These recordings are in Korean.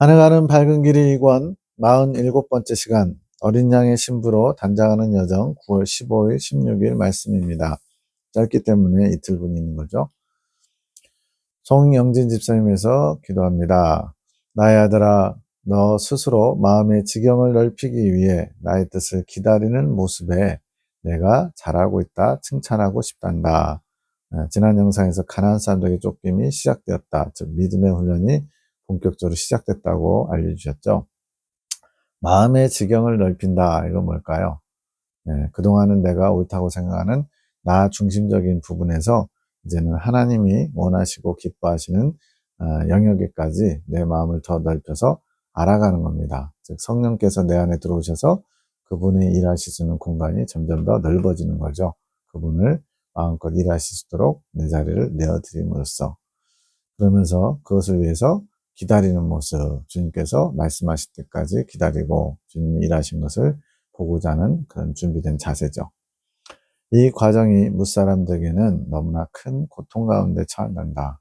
하늘 가는 밝은 길이 권 47번째 시간 어린 양의 신부로 단장하는 여정 9월 15일, 16일 말씀입니다. 짧기 때문에 이틀분이 있는 거죠. 송영진 집사님에서 기도합니다. 나의 아들아, 너 스스로 마음의 지경을 넓히기 위해 나의 뜻을 기다리는 모습에 내가 잘하고 있다 칭찬하고 싶단다. 지난 영상에서 가나안 사람들에게 쫓김이 시작되었다. 즉 믿음의 훈련이 본격적으로 시작됐다고 알려주셨죠. 마음의 지경을 넓힌다. 이건 뭘까요? 그동안은 내가 옳다고 생각하는 나 중심적인 부분에서 이제는 하나님이 원하시고 기뻐하시는 영역에까지 내 마음을 더 넓혀서 알아가는 겁니다. 즉 성령께서 내 안에 들어오셔서 그분이 일하실 수 있는 공간이 점점 더 넓어지는 거죠. 그분을 마음껏 일하실 수 있도록 내 자리를 내어드림으로써 그러면서 그것을 위해서 기다리는 모습, 주님께서 말씀하실 때까지 기다리고 주님이 일하신 것을 보고자 하는 그런 준비된 자세죠. 이 과정이 무사람들에게는 너무나 큰 고통 가운데 처한단다.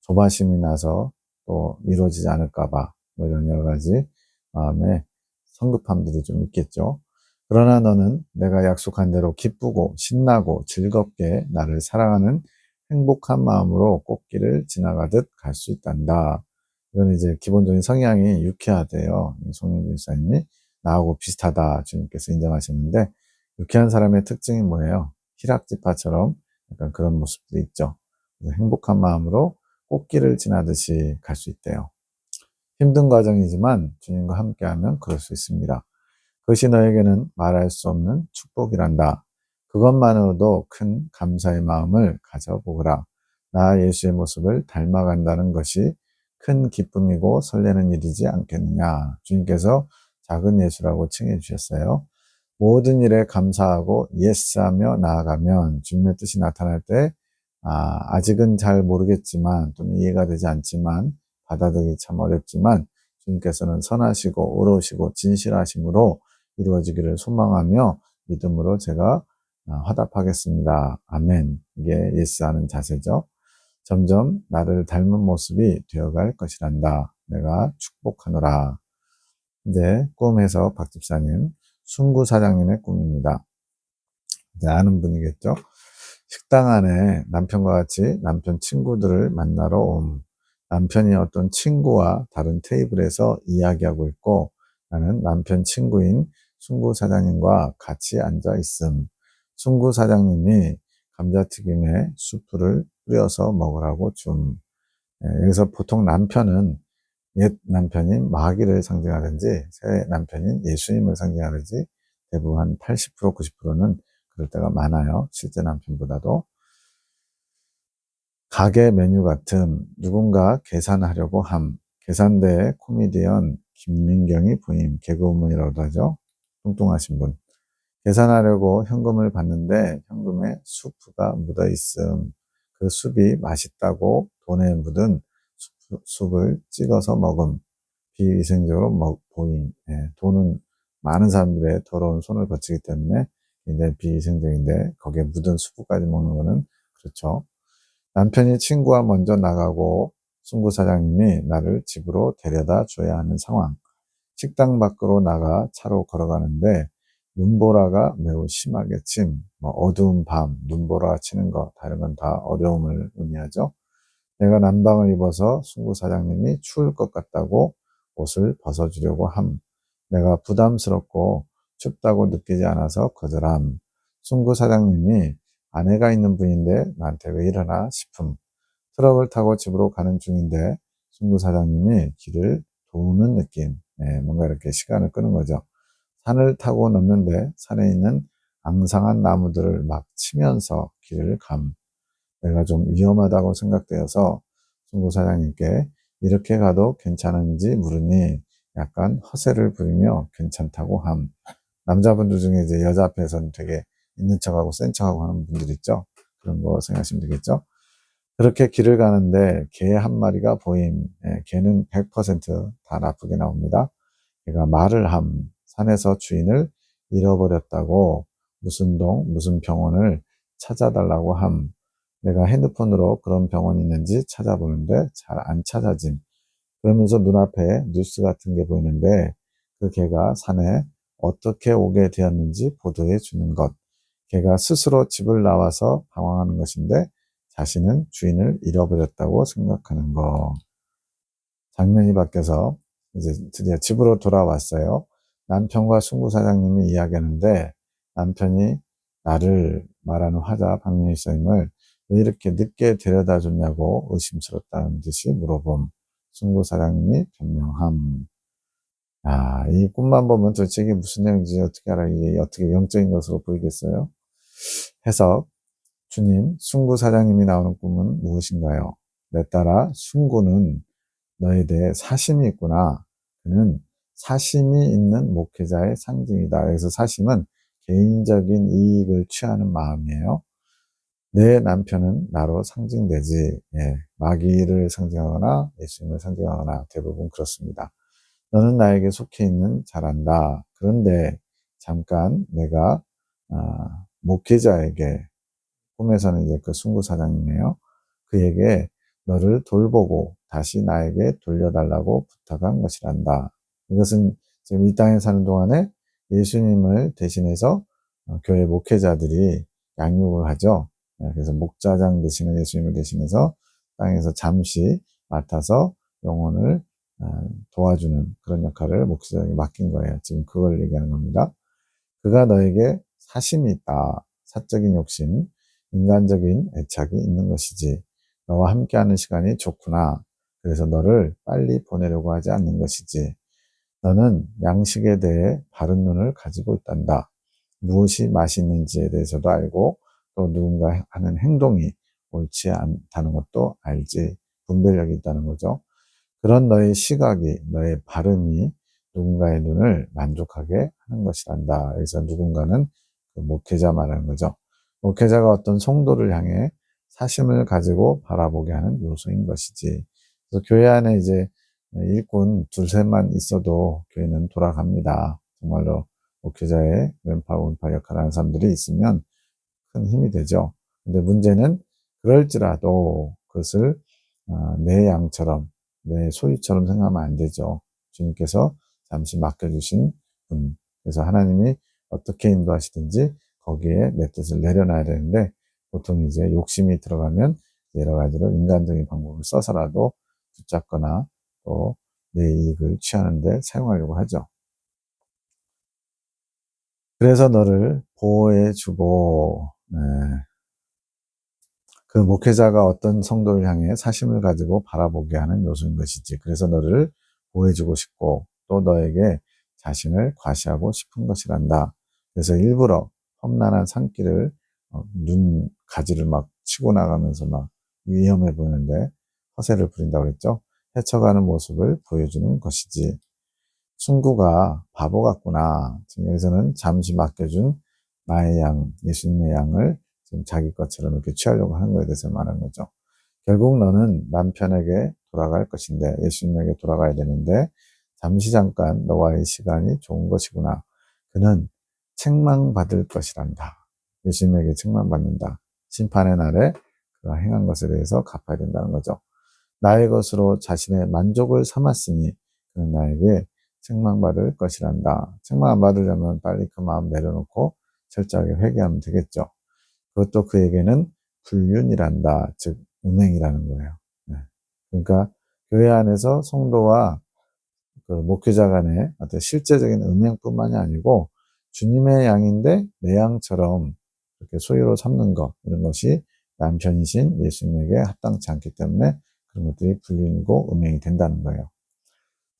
조바심이 나서 또 이루어지지 않을까봐 뭐 이런 여러 가지 마음에 성급함들이 좀 있겠죠. 그러나 너는 내가 약속한 대로 기쁘고 신나고 즐겁게 나를 사랑하는 행복한 마음으로 꽃길을 지나가듯 갈 수 있단다. 이건 이제 기본적인 성향이 유쾌하대요. 송영진 집사님이 나하고 비슷하다 주님께서 인정하셨는데 유쾌한 사람의 특징이 뭐예요? 희락지파처럼 약간 그런 모습도 있죠. 그래서 행복한 마음으로 꽃길을 지나듯이 갈 수 있대요. 힘든 과정이지만 주님과 함께하면 그럴 수 있습니다. 그것이 너에게는 말할 수 없는 축복이란다. 그것만으로도 큰 감사의 마음을 가져보거라. 나 예수의 모습을 닮아간다는 것이 큰 기쁨이고 설레는 일이지 않겠느냐. 주님께서 작은 예수라고 칭해 주셨어요. 모든 일에 감사하고 예스하며 나아가면 주님의 뜻이 나타날 때 아직은 잘 모르겠지만 또는 이해가 되지 않지만 받아들이기 참 어렵지만 주님께서는 선하시고 의로우시고 진실하심으로 이루어지기를 소망하며 믿음으로 제가 화답하겠습니다. 아멘. 이게 예스하는 자세죠. 점점 나를 닮은 모습이 되어갈 것이란다. 내가 축복하노라. 이제 꿈에서 박 집사님, 순구 사장님의 꿈입니다. 이제 아는 분이겠죠. 식당 안에 남편과 같이 남편 친구들을 만나러 남편이 어떤 친구와 다른 테이블에서 이야기하고 있고 나는 남편 친구인 순구 사장님과 같이 앉아 있음. 순구 사장님이 감자튀김에 수프를 뿌려서 먹으라고 줌. 여기서 보통 남편은 옛 남편인 마귀를 상징하든지 새 남편인 예수님을 상징하든지 대부분 한 80%, 90%는 그럴 때가 많아요. 실제 남편보다도. 가게 메뉴 같은 누군가 계산하려고 함. 계산대에 코미디언 김민경이 부임. 개그우먼이라고도 하죠. 뚱뚱하신 분. 계산하려고 현금을 받는데 현금에 수프가 묻어 있음. 그 숲이 맛있다고 돈에 묻은 숲을 찍어서 먹음. 비위생적으로 보임. 돈은 많은 사람들의 더러운 손을 거치기 때문에 굉장히 비위생적인데 거기에 묻은 수프까지 먹는 거는 그렇죠. 남편이 친구와 먼저 나가고 승구 사장님이 나를 집으로 데려다 줘야 하는 상황. 식당 밖으로 나가 차로 걸어가는데 눈보라가 매우 심하게 어두운 밤, 눈보라 치는 거, 다른 건 다 어려움을 의미하죠. 내가 난방을 입어서 승구 사장님이 추울 것 같다고 옷을 벗어주려고 함. 내가 부담스럽고 춥다고 느끼지 않아서 거절함. 승구 사장님이 아내가 있는 분인데 나한테 왜 이러나 싶음. 트럭을 타고 집으로 가는 중인데 승구 사장님이 길을 도우는 느낌. 뭔가 이렇게 시간을 끄는 거죠. 산을 타고 넘는데 산에 있는 앙상한 나무들을 막 치면서 길을 감. 내가 좀 위험하다고 생각되어서 승구 사장님께 이렇게 가도 괜찮은지 물으니 약간 허세를 부리며 괜찮다고 함. 남자분들 중에 이제 여자 앞에서는 되게 있는 척하고 센 척하고 하는 분들 있죠. 그런 거 생각하시면 되겠죠. 그렇게 길을 가는데 개 한 마리가 보임. 개는 100%다 나쁘게 나옵니다. 걔가 말을 함. 산에서 주인을 잃어버렸다고 무슨 무슨 병원을 찾아달라고 함. 내가 핸드폰으로 그런 병원이 있는지 찾아보는데 잘 안 찾아짐. 그러면서 눈앞에 뉴스 같은 게 보이는데 그 개가 산에 어떻게 오게 되었는지 보도해 주는 것. 개가 스스로 집을 나와서 방황하는 것인데 자신은 주인을 잃어버렸다고 생각하는 것. 장면이 바뀌어서 이제 드디어 집으로 돌아왔어요. 남편과 승구 사장님이 이야기하는데 남편이 나를 말하는 화자 박민희 왜 이렇게 늦게 데려다 줬냐고 의심스럽다는 듯이 물어봄. 승구 사장님이 변명함. 아, 이 꿈만 보면 도대체 이게 무슨 내용인지 어떻게 알아? 이게 어떻게 영적인 것으로 보이겠어요? 해석. 주님, 승구 사장님이 나오는 꿈은 무엇인가요? 내 딸아, 승구는 너에 대해 사심이 있구나. 그는 사심이 있는 목회자의 상징이다. 그래서 사심은 개인적인 이익을 취하는 마음이에요. 내 남편은 나로 상징되지, 예, 마귀를 상징하거나 예수님을 상징하거나 대부분 그렇습니다. 너는 나에게 속해 있는 잘한다. 그런데 잠깐 내가 목회자에게 꿈에서는 이제 그 승구 사장이네요. 그에게 너를 돌보고 다시 나에게 돌려달라고 부탁한 것이란다. 이것은 지금 이 땅에 사는 동안에 예수님을 대신해서 교회 목회자들이 양육을 하죠. 그래서 목자장 되시는 예수님을 대신해서 땅에서 잠시 맡아서 영혼을 도와주는 그런 역할을 목자장에 맡긴 거예요. 지금 그걸 얘기하는 겁니다. 그가 너에게 사심이 있다. 사적인 욕심, 인간적인 애착이 있는 것이지. 너와 함께하는 시간이 좋구나. 그래서 너를 빨리 보내려고 하지 않는 것이지. 너는 양식에 대해 바른 눈을 가지고 있단다. 무엇이 맛있는지에 대해서도 알고 또 누군가 하는 행동이 옳지 않다는 것도 알지. 분별력이 있다는 거죠. 그런 너의 시각이, 너의 발음이 누군가의 눈을 만족하게 하는 것이란다. 그래서 누군가는 그 목회자 말하는 거죠. 목회자가 어떤 성도를 향해 사심을 가지고 바라보게 하는 요소인 것이지. 그래서 교회 안에 이제 일꾼 둘셋만 있어도 교회는 돌아갑니다. 정말로 목회자의 왼팔 오른팔 역할을 하는 사람들이 있으면 큰 힘이 되죠. 근데 문제는 그럴지라도 그것을 내 양처럼 내 소유처럼 생각하면 안 되죠. 주님께서 잠시 맡겨주신 분. 그래서 하나님이 어떻게 인도하시든지 거기에 내 뜻을 내려놔야 되는데 보통 이제 욕심이 들어가면 여러 가지로 인간적인 방법을 써서라도 붙잡거나 또 내 이익을 취하는데 사용하려고 하죠. 그래서 너를 보호해주고 그 목회자가 어떤 성도를 향해 사심을 가지고 바라보게 하는 요소인 것이지. 그래서 너를 보호해주고 싶고 또 너에게 자신을 과시하고 싶은 것이란다. 그래서 일부러 험난한 산길을 눈 가지를 막 치고 나가면서 막 위험해 보이는데 허세를 부린다고 했죠. 헤쳐가는 모습을 보여주는 것이지. 순구가 바보 같구나. 지금 여기서는 잠시 맡겨준 나의 양, 예수님의 양을 지금 자기 것처럼 이렇게 취하려고 하는 거에 대해서 말하는 거죠. 결국 너는 남편에게 돌아갈 것인데, 예수님에게 돌아가야 되는데, 잠시 잠깐 너와의 시간이 좋은 것이구나. 그는 책망받을 것이란다. 예수님에게 책망받는다. 심판의 날에 그가 행한 것에 대해서 갚아야 된다는 거죠. 나의 것으로 자신의 만족을 삼았으니 그는 나에게 책망받을 것이란다. 책망 안 받으려면 빨리 그 마음 내려놓고 철저하게 회개하면 되겠죠. 그것도 그에게는 불륜이란다. 즉 음행이라는 거예요. 네. 그러니까 교회 안에서 성도와 그 목회자 간의 어떤 실제적인 음행뿐만이 아니고 주님의 양인데 내 양처럼 그렇게 소유로 삼는 것, 이런 것이 남편이신 예수님에게 합당치 않기 때문에 그런 것들이 불륜이고 음행이 된다는 거예요.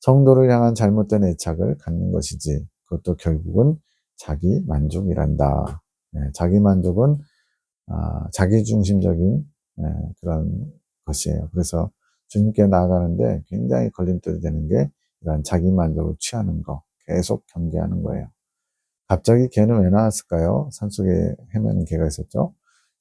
성도를 향한 잘못된 애착을 갖는 것이지 그것도 결국은 자기 만족이란다. 자기 만족은 자기중심적인 그런 것이에요. 그래서 주님께 나아가는데 굉장히 걸림돌이 되는 게 이런 자기 만족을 취하는 거, 계속 경계하는 거예요. 갑자기 개는 왜 나왔을까요? 산속에 헤매는 개가 있었죠.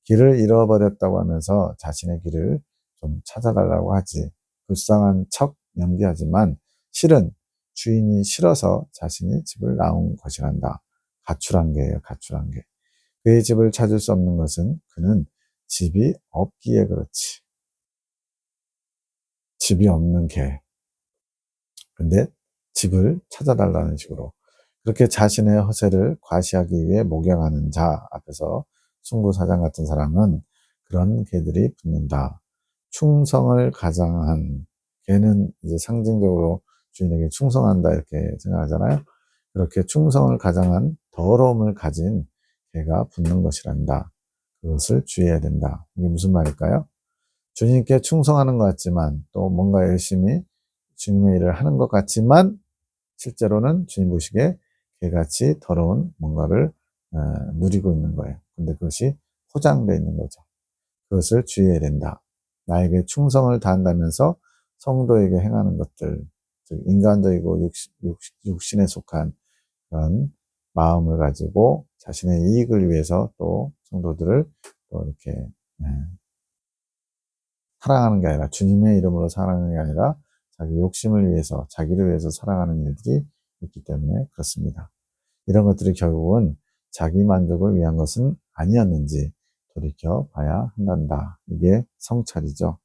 길을 잃어버렸다고 하면서 자신의 길을 좀 찾아달라고 하지. 불쌍한 척 연기하지만 실은 주인이 싫어서 자신이 집을 나온 것이란다. 가출한 개예요, 가출한 개. 그의 집을 찾을 수 없는 것은 그는 집이 없기에 그렇지. 집이 없는 개. 근데 집을 찾아달라는 식으로. 그렇게 자신의 허세를 과시하기 위해 목용하는 자 앞에서 승부사장 같은 사람은 그런 개들이 붙는다. 충성을 가장한 개는 이제 상징적으로 주인에게 충성한다 이렇게 생각하잖아요. 그렇게 충성을 가장한 더러움을 가진 개가 붙는 것이란다. 그것을 주의해야 된다. 이게 무슨 말일까요? 주님께 충성하는 것 같지만 또 뭔가 열심히 주님의 일을 하는 것 같지만 실제로는 주님 보시기에 개같이 더러운 뭔가를 누리고 있는 거예요. 근데 그것이 포장되어 있는 거죠. 그것을 주의해야 된다. 나에게 충성을 다한다면서 성도에게 행하는 것들, 즉 인간적이고 육신에 속한 그런 마음을 가지고 자신의 이익을 위해서 또 성도들을 또 이렇게 사랑하는 게 아니라 주님의 이름으로 사랑하는 게 아니라 자기 욕심을 위해서 자기를 위해서 살아가는 일들이 있기 때문에 그렇습니다. 이런 것들이 결국은 자기 만족을 위한 것은 아니었는지 돌이켜 봐야 한단다. 이게 성찰이죠.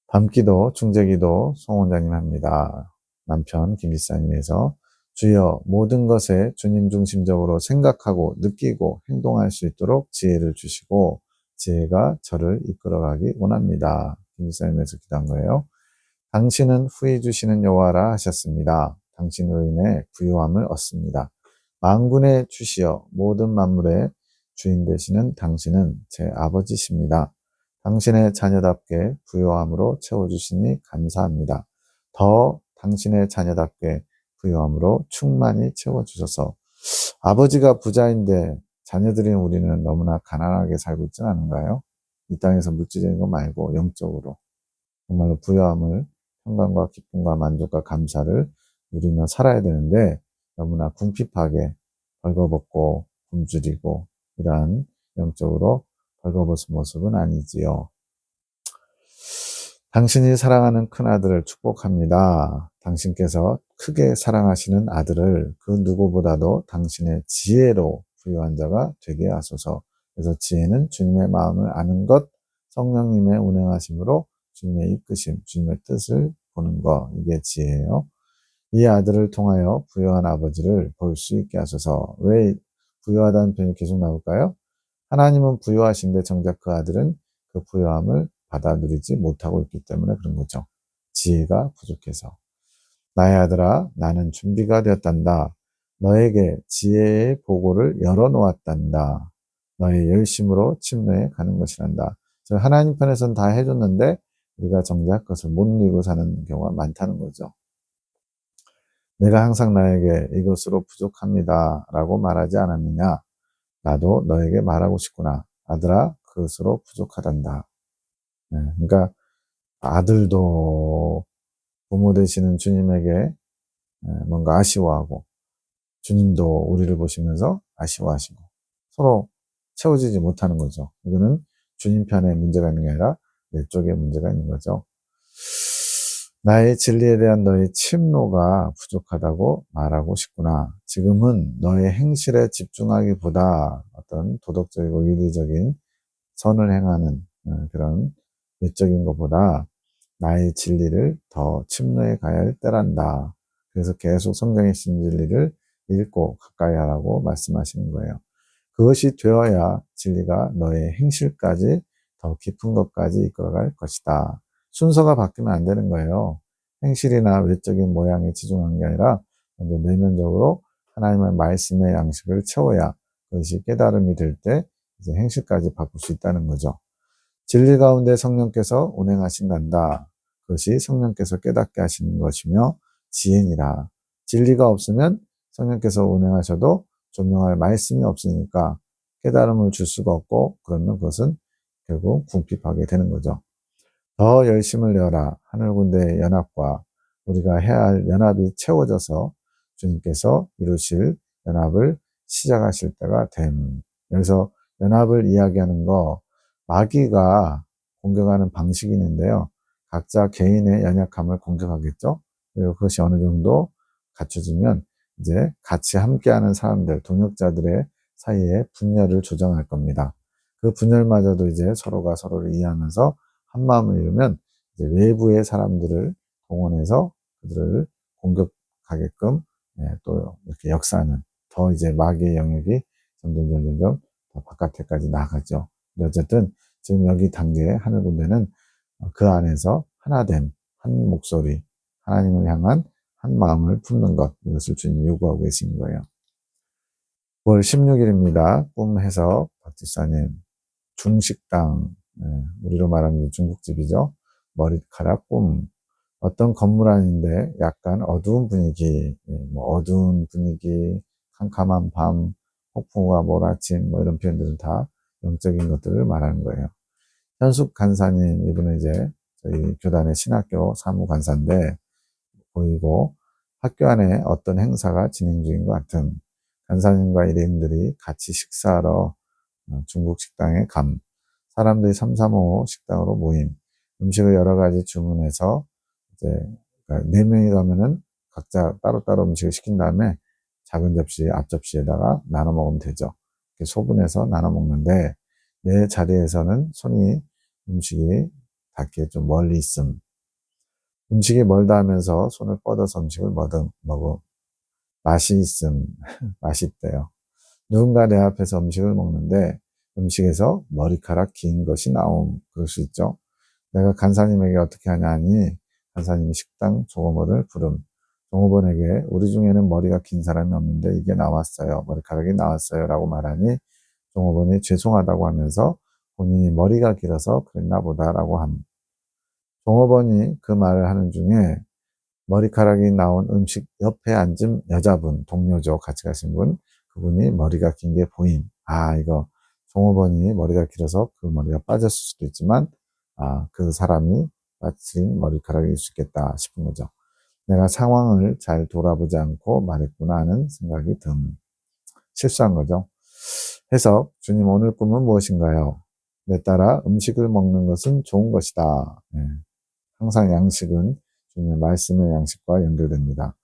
밤기도, 중재기도 송 원장님 합니다. 남편 김기사님에서 주여 모든 것에 주님 중심적으로 생각하고 느끼고 행동할 수 있도록 지혜를 주시고 지혜가 저를 이끌어가기 원합니다. 김기사님에서 기도한 거예요. 당신은 후히 주시는 여호와라 하셨습니다. 당신으로 인해 부요함을 얻습니다. 만군의 주시여 모든 만물의 주인 되시는 당신은 제 아버지십니다. 당신의 자녀답게 부요함으로 채워주시니 감사합니다. 더 당신의 자녀답게 부요함으로 충만히 채워주셔서 아버지가 부자인데 자녀들인 우리는 너무나 가난하게 살고 있지는 않은가요? 이 땅에서 물질적인 거 말고 영적으로 정말로 부요함을 평강과 기쁨과 만족과 감사를 누리며 살아야 되는데 너무나 궁핍하게 벌거벗고 굶주리고 이러한 영적으로 벌거벗은 모습은 아니지요. 당신이 사랑하는 큰아들을 축복합니다. 당신께서 크게 사랑하시는 아들을 그 누구보다도 당신의 지혜로 부유한 자가 되게 하소서. 그래서 지혜는 주님의 마음을 아는 것, 성령님의 운행하심으로 주님의 이끄심, 주님의 뜻을 보는 것, 이게 지혜예요. 이 아들을 통하여 부유한 아버지를 볼 수 있게 하소서. 왜 부유하다는 표현이 계속 나올까요? 하나님은 부유하신데 정작 그 아들은 그 부유함을 받아 누리지 못하고 있기 때문에 그런 거죠. 지혜가 부족해서. 나의 아들아, 나는 준비가 되었단다. 너에게 지혜의 보고를 열어놓았단다. 너의 열심으로 침례에 가는 것이란다. 하나님 편에서는 다 해줬는데 우리가 정작 그것을 못 누리고 사는 경우가 많다는 거죠. 내가 항상 나에게 이것으로 부족합니다 라고 말하지 않았느냐? 나도 너에게 말하고 싶구나. 아들아, 그것으로 부족하단다. 네, 그러니까 아들도 부모 되시는 주님에게 뭔가 아쉬워하고 주님도 우리를 보시면서 아쉬워하시고 서로 채워지지 못하는 거죠. 이거는 주님 편에 문제가 있는 게 아니라 내 쪽에 문제가 있는 거죠. 나의 진리에 대한 너의 침노가 부족하다고 말하고 싶구나. 지금은 너의 행실에 집중하기보다 어떤 도덕적이고 윤리적인 선을 행하는 그런 외적인 것보다 나의 진리를 더 침노해 가야 할 때란다. 그래서 계속 성경의 진리를 읽고 가까이 하라고 말씀하시는 거예요. 그것이 되어야 진리가 너의 행실까지 더 깊은 것까지 이끌어갈 것이다. 순서가 바뀌면 안 되는 거예요. 행실이나 외적인 모양에 치중한 게 아니라 먼저 내면적으로 하나님의 말씀의 양식을 채워야 그것이 깨달음이 될 때 이제 행실까지 바꿀 수 있다는 거죠. 진리 가운데 성령께서 운행하신단다. 그것이 성령께서 깨닫게 하시는 것이며 지혜니라. 진리가 없으면 성령께서 운행하셔도 조명할 말씀이 없으니까 깨달음을 줄 수가 없고 그러면 그것은 결국 궁핍하게 되는 거죠. 더 열심을 내어라. 하늘군대의 연합과 우리가 해야 할 연합이 채워져서 주님께서 이루실 연합을 시작하실 때가 됨. 여기서 연합을 이야기하는 거 마귀가 공격하는 방식이 있는데요. 각자 개인의 연약함을 공격하겠죠. 그리고 그것이 어느 정도 갖춰지면 이제 같이 함께하는 사람들, 동역자들의 사이에 분열을 조정할 겁니다. 그 분열마저도 이제 서로가 서로를 이해하면서 한 마음을 이루면 이제 외부의 사람들을 동원해서 그들을 공격하게끔 또 이렇게 역사하는 더 이제 마귀의 영역이 점점 더 바깥에까지 나가죠. 어쨌든 지금 여기 단계 하늘 군대는 그 안에서 하나됨, 한 목소리, 하나님을 향한 한 마음을 품는 것, 이것을 주님이 요구하고 계신 거예요. 9월 16일입니다. 꿈 해석 박집사님. 중식당, 우리로 말하면 중국집이죠. 머리카락 꿈. 어떤 건물 안인데 약간 어두운 분위기, 뭐 어두운 분위기, 캄캄한 밤, 폭풍과 몰아침, 뭐 이런 표현들은 다 영적인 것들을 말하는 거예요. 현숙 간사님, 이분은 이제 저희 교단의 신학교 사무관사인데, 보이고 학교 안에 어떤 행사가 진행 중인 것 같은 간사님과 일행들이 같이 식사하러 중국 식당에 감, 사람들이 삼삼오오 식당으로 모임, 음식을 여러 가지 주문해서 이제 그러니까 4명이 가면은 각자 따로따로 음식을 시킨 다음에 작은 접시, 앞 접시에다가 나눠 먹으면 되죠. 이렇게 소분해서 나눠 먹는데 내 자리에서는 손이 음식이 닿기에 좀 멀리 있음. 음식이 멀다 하면서 손을 뻗어서 음식을 먹음. 맛이 있음. 맛있대요. 누군가 내 앞에서 음식을 먹는데 음식에서 머리카락 긴 것이 나옴. 그럴 수 있죠. 내가 간사님에게 어떻게 하냐 하니 간사님이 식당 종업원을 부름. 종업원에게 우리 중에는 머리가 긴 사람이 없는데 이게 나왔어요. 머리카락이 나왔어요. 라고 말하니 종업원이 죄송하다고 하면서 본인이 머리가 길어서 그랬나 보다라고 함. 종업원이 그 말을 하는 중에 머리카락이 나온 음식 옆에 앉은 여자분, 동료죠. 같이 가신 분. 그분이 머리가 긴 게 보임. 아, 이거 종업원이 머리가 길어서 그 머리가 빠졌을 수도 있지만, 그 사람이 빠진 머리카락일 수 있겠다 싶은 거죠. 내가 상황을 잘 돌아보지 않고 말했구나 하는 생각이 실수한 거죠. 해석, 주님 오늘 꿈은 무엇인가요? 내 따라 음식을 먹는 것은 좋은 것이다. 항상 양식은 주님의 말씀의 양식과 연결됩니다.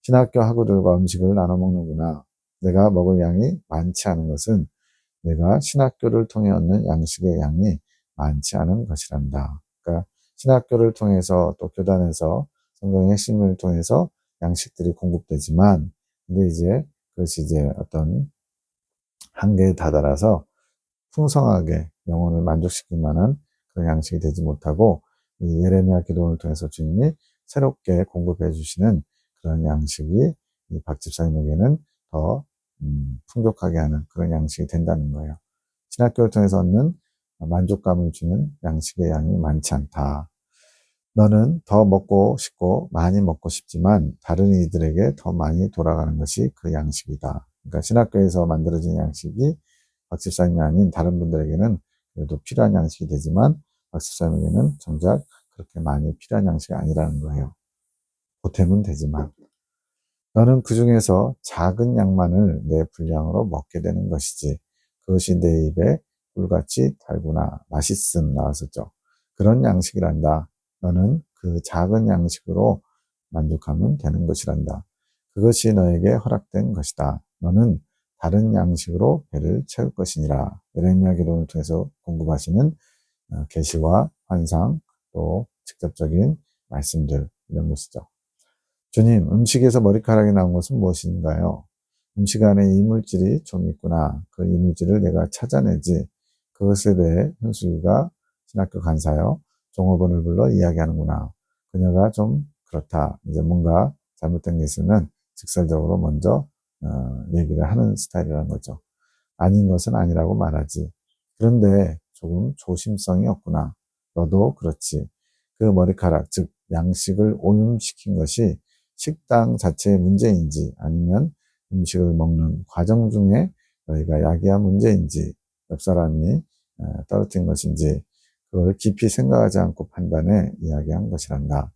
신학교 학우들과 음식을 나눠 먹는구나. 내가 먹을 양이 많지 않은 것은 내가 신학교를 통해 얻는 양식의 양이 많지 않은 것이란다. 그러니까 신학교를 통해서 또 교단에서 성경의 핵심을 통해서 양식들이 공급되지만 근데 이제 그것이 이제 어떤 한계에 다다라서 풍성하게 영혼을 만족시킬 만한 그런 양식이 되지 못하고 이 예레미야 기도를 통해서 주님이 새롭게 공급해 주시는 그런 양식이 이 박 집사님에게는 더 풍족하게 하는 그런 양식이 된다는 거예요. 신학교를 통해서 얻는 만족감을 주는 양식의 양이 많지 않다. 너는 더 먹고 싶고 많이 먹고 싶지만 다른 이들에게 더 많이 돌아가는 것이 그 양식이다. 그러니까 신학교에서 만들어진 양식이 박 집사님이 아닌 다른 분들에게는 그래도 필요한 양식이 되지만 박 집사님에게는 정작 그렇게 많이 필요한 양식이 아니라는 거예요. 보탬은 되지만 너는 그 중에서 작은 양만을 내 분량으로 먹게 되는 것이지 그것이 내 입에 꿀같이 달구나 맛있음 나왔었죠. 그런 양식이란다. 너는 그 작은 양식으로 만족하면 되는 것이란다. 그것이 너에게 허락된 것이다. 너는 다른 양식으로 배를 채울 것이니라. 예레미야 기도를 통해서 공급하시는 계시와 환상 또 직접적인 말씀들 이런 것이죠. 주님, 음식에서 머리카락이 나온 것은 무엇인가요? 음식 안에 이물질이 좀 있구나. 그 이물질을 내가 찾아내지. 그것에 대해 현숙이가 신학교 간사요. 종업원을 불러 이야기하는구나. 그녀가 좀 그렇다. 이제 뭔가 잘못된 게 있으면 직설적으로 먼저 얘기를 하는 스타일이라는 거죠. 아닌 것은 아니라고 말하지. 그런데 조금 조심성이 없구나. 너도 그렇지. 그 머리카락, 즉 양식을 오염시킨 것이 식당 자체의 문제인지 아니면 음식을 먹는 과정 중에 너희가 야기한 문제인지 옆 사람이 떨어뜨린 것인지 그걸 깊이 생각하지 않고 판단해 이야기한 것이란다.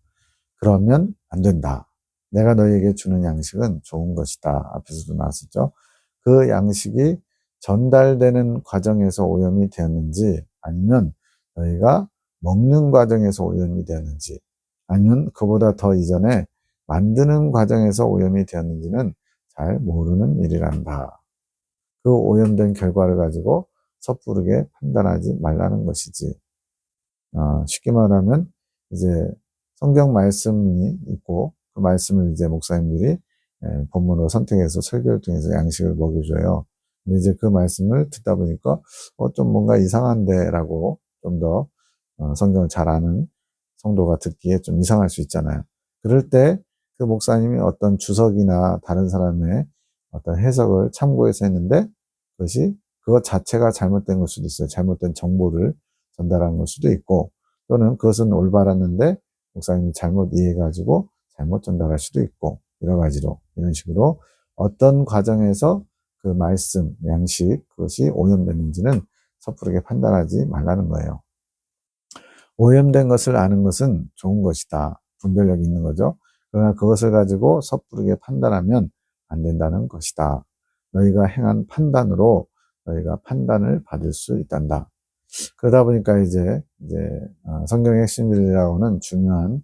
그러면 안 된다. 내가 너희에게 주는 양식은 좋은 것이다. 앞에서도 나왔었죠. 그 양식이 전달되는 과정에서 오염이 되었는지 아니면 너희가 먹는 과정에서 오염이 되었는지 아니면 그보다 더 이전에 만드는 과정에서 오염이 되었는지는 잘 모르는 일이란다. 그 오염된 결과를 가지고 섣부르게 판단하지 말라는 것이지. 쉽게 말하면 이제 성경 말씀이 있고 그 그 말씀을 이제 목사님들이 본문으로 선택해서 설교를 통해서 양식을 먹여줘요. 근데 이제 그 말씀을 듣다 보니까 좀 뭔가 이상한데라고 좀 더 성경을 잘 아는 성도가 듣기에 좀 이상할 수 있잖아요. 그럴 때 그 목사님이 어떤 주석이나 다른 사람의 어떤 해석을 참고해서 했는데 그것 자체가 잘못된 걸 수도 있어요. 잘못된 정보를 전달한 걸 수도 있고, 또는 그것은 올바랐는데 목사님이 잘못 이해해가지고 잘못 전달할 수도 있고, 여러 가지로 이런 식으로 어떤 과정에서 그 말씀, 양식, 그것이 오염됐는지는 섣부르게 판단하지 말라는 거예요. 오염된 것을 아는 것은 좋은 것이다. 분별력이 있는 거죠. 그러나 그것을 가지고 섣부르게 판단하면 안 된다는 것이다. 너희가 행한 판단으로 너희가 판단을 받을 수 있단다. 그러다 보니까 이제 성경의 핵심이라고 하는 중요한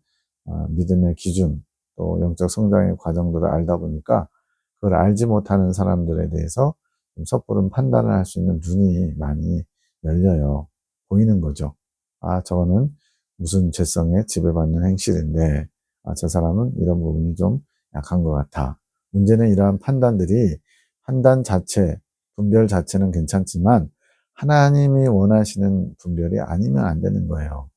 믿음의 기준, 또 영적 성장의 과정들을 알다 보니까 그걸 알지 못하는 사람들에 대해서 좀 섣부른 판단을 할 수 있는 눈이 많이 열려요. 보이는 거죠. 아, 저거는 무슨 죄성에 지배받는 행실인데, 아, 저 사람은 이런 부분이 좀 약한 것 같아. 문제는 이러한 판단 자체, 분별 자체는 괜찮지만 하나님이 원하시는 분별이 아니면 안 되는 거예요.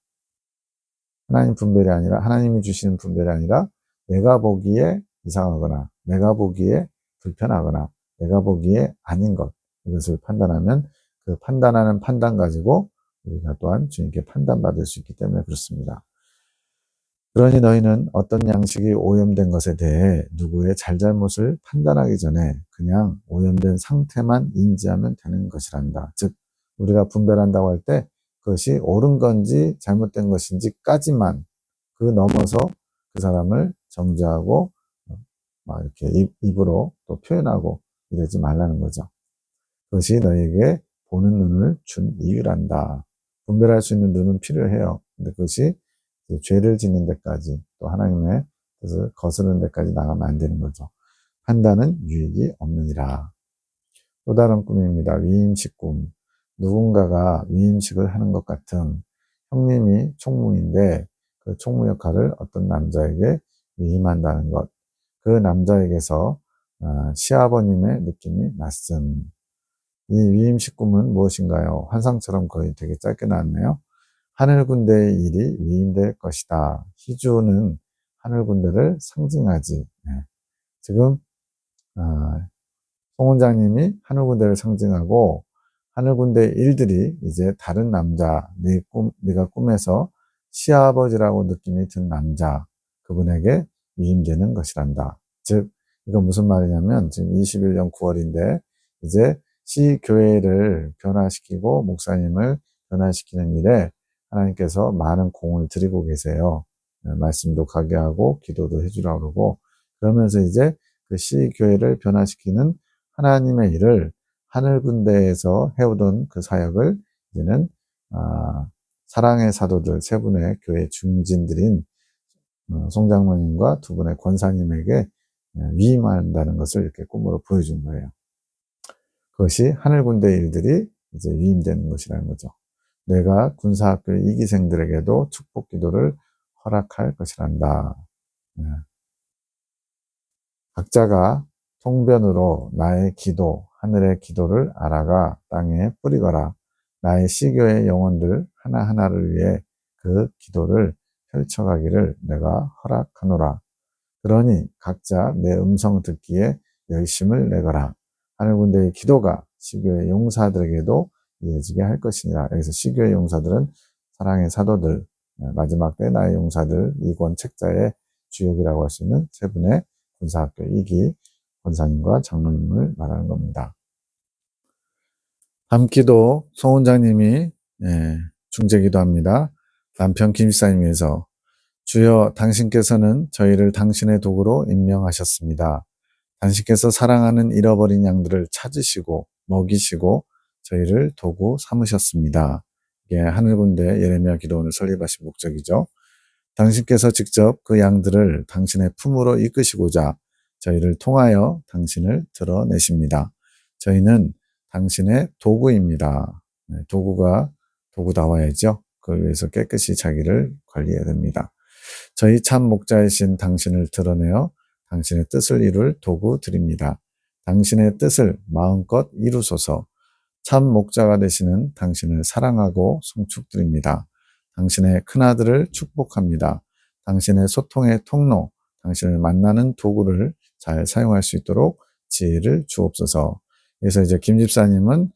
하나님이 주시는 분별이 아니라 내가 보기에 이상하거나 내가 보기에 불편하거나 내가 보기에 아닌 것, 이것을 판단하면 그 판단하는 판단 가지고 우리가 또한 주님께 판단받을 수 있기 때문에 그렇습니다. 그러니 너희는 어떤 양식이 오염된 것에 대해 누구의 잘잘못을 판단하기 전에 그냥 오염된 상태만 인지하면 되는 것이란다. 즉 우리가 분별한다고 할 때 그것이 옳은 건지 잘못된 것인지까지만, 그 넘어서 그 사람을 정죄하고 막 이렇게 입으로 또 표현하고 이러지 말라는 거죠. 그것이 너에게 보는 눈을 준 이유란다. 분별할 수 있는 눈은 필요해요. 근데 그것이 죄를 짓는 데까지, 또 하나님의 뜻을 거스르는 데까지 나가면 안 되는 거죠. 판단은 유익이 없느니라. 또 다른 꿈입니다. 위임식 꿈. 누군가가 위임식을 하는 것 같은, 형님이 총무인데 그 총무 역할을 어떤 남자에게 위임한다는 것. 그 남자에게서 시아버님의 느낌이 났음. 이 위임식 꿈은 무엇인가요? 환상처럼 거의 되게 짧게 나왔네요. 하늘 군대의 일이 위임될 것이다. 희주는 하늘 군대를 상징하지. 네. 지금 송 원장님이 하늘 군대를 상징하고, 하늘 군대의 일들이 이제 다른 남자, 네가 꿈에서 시아버지라고 느낌이 든 남자, 그분에게 위임되는 것이란다. 즉 이건 무슨 말이냐면, 지금 21년 9월인데 이제 시교회를 변화시키고 목사님을 변화시키는 일에 하나님께서 많은 공을 들이고 계세요. 말씀도 가게 하고 기도도 해주라고 그러고, 그러면서 이제 그 시교회를 변화시키는 하나님의 일을, 하늘 군대에서 해오던 그 사역을 이제는 사랑의 사도들 세 분의 교회 중진들인 송장모님과 두 분의 권사님에게 위임한다는 것을 이렇게 꿈으로 보여준 거예요. 그것이 하늘 군대 일들이 이제 위임되는 것이라는 거죠. 내가 군사학교 2기생들에게도 축복 기도를 허락할 것이란다. 각자가 통변으로 나의 기도, 하늘의 기도를 알아가 땅에 뿌리거라. 나의 시교의 영혼들 하나하나를 위해 그 기도를 펼쳐가기를 내가 허락하노라. 그러니 각자 내 음성 듣기에 열심을 내거라. 하늘군대의 기도가 시교의 용사들에게도 이어지게 할 것이니라. 여기서 시교의 용사들은 사랑의 사도들, 마지막 때 나의 용사들, 이권 책자의 주역이라고 할 수 있는 세 분의 군사학교 2기 권사님과 장로님을 말하는 겁니다. 밤기도 송 원장님이 중재기도합니다. 남편 김집사님 위해서, 주여, 당신께서는 저희를 당신의 도구로 임명하셨습니다. 당신께서 사랑하는 잃어버린 양들을 찾으시고 먹이시고 저희를 도구 삼으셨습니다. 이게 하늘군대 예레미야 기도원을 설립하신 목적이죠. 당신께서 직접 그 양들을 당신의 품으로 이끄시고자 저희를 통하여 당신을 드러내십니다. 저희는 당신의 도구입니다. 도구다워야죠. 그걸 위해서 깨끗이 자기를 관리해야 됩니다. 저희 참 목자이신 당신을 드러내어 당신의 뜻을 이룰 도구 드립니다. 당신의 뜻을 마음껏 이루소서. 참 목자가 되시는 당신을 사랑하고 송축드립니다. 당신의 큰아들을 축복합니다. 당신의 소통의 통로, 당신을 만나는 도구를 잘 사용할 수 있도록 지혜를 주옵소서. 그래서 이제 김 집사님은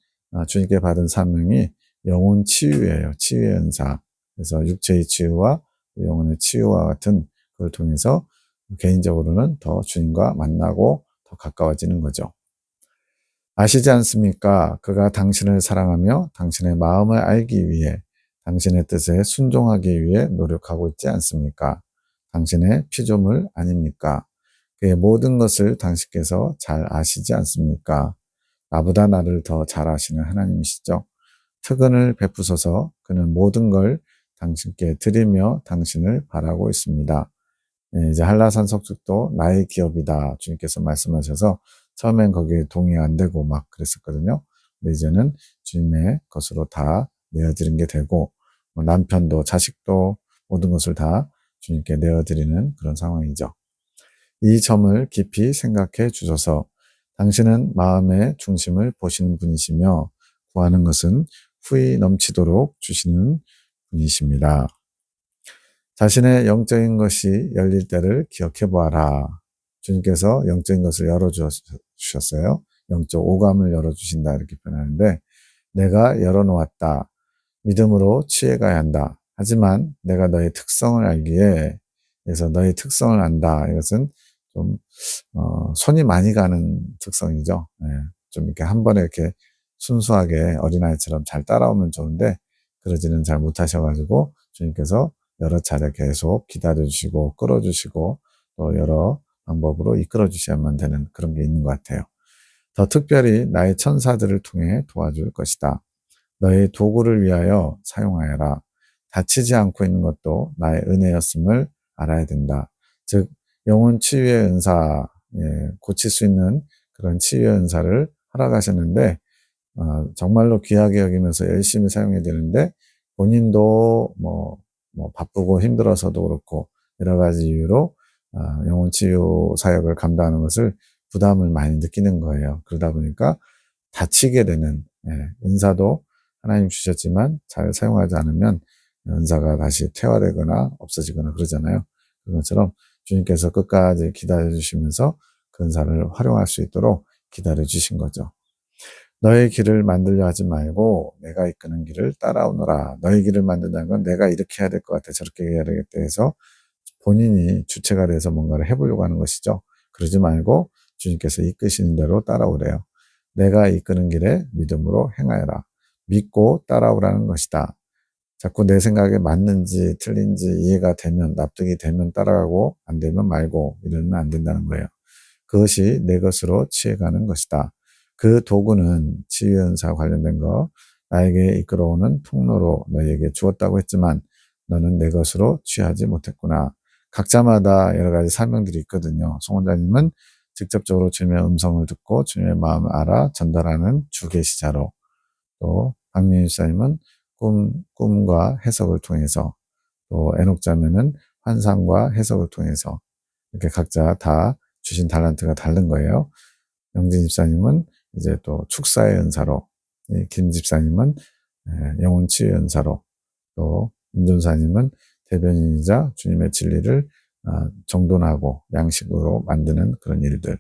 주님께 받은 사명이 영혼 치유예요. 치유의 은사. 그래서 육체의 치유와 영혼의 치유와 같은 그걸 통해서 개인적으로는 더 주님과 만나고 더 가까워지는 거죠. 아시지 않습니까? 그가 당신을 사랑하며 당신의 마음을 알기 위해 당신의 뜻에 순종하기 위해 노력하고 있지 않습니까? 당신의 피조물 아닙니까? 그의 모든 것을 당신께서 잘 아시지 않습니까? 나보다 나를 더 잘 아시는 하나님이시죠. 특은을 베푸소서. 그는 모든 걸 당신께 드리며 당신을 바라고 있습니다. 이제 한라산 석축도 나의 기업이다 주님께서 말씀하셔서 처음엔 거기에 동의 안 되고 막 그랬었거든요. 근데 이제는 주님의 것으로 다 내어드린 게 되고 남편도 자식도 모든 것을 다 주님께 내어드리는 그런 상황이죠. 이 점을 깊이 생각해 주셔서 당신은 마음의 중심을 보시는 분이시며 구하는 것은 후히 넘치도록 주시는 분이십니다. 자신의 영적인 것이 열릴 때를 기억해 보아라. 주님께서 영적인 것을 열어주셨어요. 영적 오감을 열어주신다 이렇게 표현하는데 내가 열어놓았다. 믿음으로 취해가야 한다. 하지만 내가 너의 특성을 알기에 그래서 너의 특성을 안다. 이것은 좀 손이 많이 가는 특성이죠. 좀 이렇게 한 번에 이렇게 순수하게 어린아이처럼 잘 따라오면 좋은데 그러지는 잘 못하셔가지고 주님께서 여러 차례 계속 기다려주시고 끌어주시고 또 여러 방법으로 이끌어주셔야만 되는 그런 게 있는 것 같아요. 더 특별히 나의 천사들을 통해 도와줄 것이다. 너의 도구를 위하여 사용하여라. 다치지 않고 있는 것도 나의 은혜였음을 알아야 된다. 즉 영혼 치유의 은사, 고칠 수 있는 그런 치유의 은사를 허락하셨는데 정말로 귀하게 여기면서 열심히 사용해야 되는데 본인도 뭐 바쁘고 힘들어서도 그렇고 여러 가지 이유로 영혼 치유 사역을 감당하는 것을 부담을 많이 느끼는 거예요. 그러다 보니까 다치게 되는 은사도 하나님 주셨지만 잘 사용하지 않으면 은사가 다시 퇴화되거나 없어지거나 그러잖아요. 그런 것처럼 주님께서 끝까지 기다려 주시면서 그 은사를 활용할 수 있도록 기다려 주신 거죠. 너의 길을 만들려 하지 말고 내가 이끄는 길을 따라오너라. 너의 길을 만든다는 건 내가 이렇게 해야 될 것 같아 저렇게 해야 되겠다 해서 본인이 주체가 돼서 뭔가를 해보려고 하는 것이죠. 그러지 말고 주님께서 이끄시는 대로 따라오래요. 내가 이끄는 길에 믿음으로 행하여라. 믿고 따라오라는 것이다. 자꾸 내 생각에 맞는지 틀린지 이해가 되면 납득이 되면 따라가고 안 되면 말고 이러면 안 된다는 거예요. 그것이 내 것으로 취해가는 것이다. 그 도구는 치유연사 관련된 거 나에게 이끌어오는 통로로 너에게 주었다고 했지만 너는 내 것으로 취하지 못했구나. 각자마다 여러 가지 설명들이 있거든요. 송 원장님은 직접적으로 주님의 음성을 듣고 주님의 마음을 알아 전달하는 주계시자로 또 박민희 집사님은 꿈과 해석을 통해서 또 에녹자매는 환상과 해석을 통해서 이렇게 각자 다 주신 달란트가 다른 거예요. 영진 집사님은 이제 또 축사의 은사로, 김 집사님은 영혼 치유 은사로, 또 임존사님은 대변인이자 주님의 진리를 정돈하고 양식으로 만드는 그런 일들.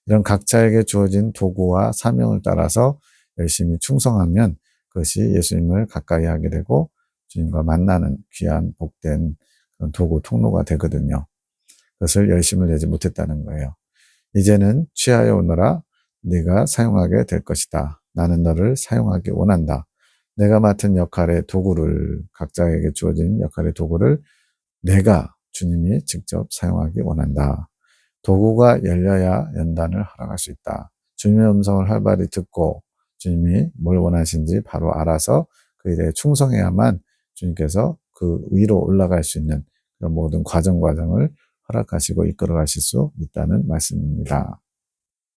이런 각자에게 주어진 도구와 사명을 따라서 열심히 충성하면 그것이 예수님을 가까이 하게 되고 주님과 만나는 귀한 복된 그런 도구 통로가 되거든요. 그것을 열심을 내지 못했다는 거예요. 이제는 취하여 오너라. 네가 사용하게 될 것이다. 나는 너를 사용하기 원한다. 내가 맡은 역할의 도구를 각자에게 주어진 역할의 도구를 내가 주님이 직접 사용하기 원한다. 도구가 열려야 연단을 허락할 수 있다. 주님의 음성을 활발히 듣고 주님이 뭘 원하시는지 바로 알아서 그 일에 충성해야만 주님께서 그 위로 올라갈 수 있는 그런 모든 과정을 허락하시고 이끌어 가실 수 있다는 말씀입니다.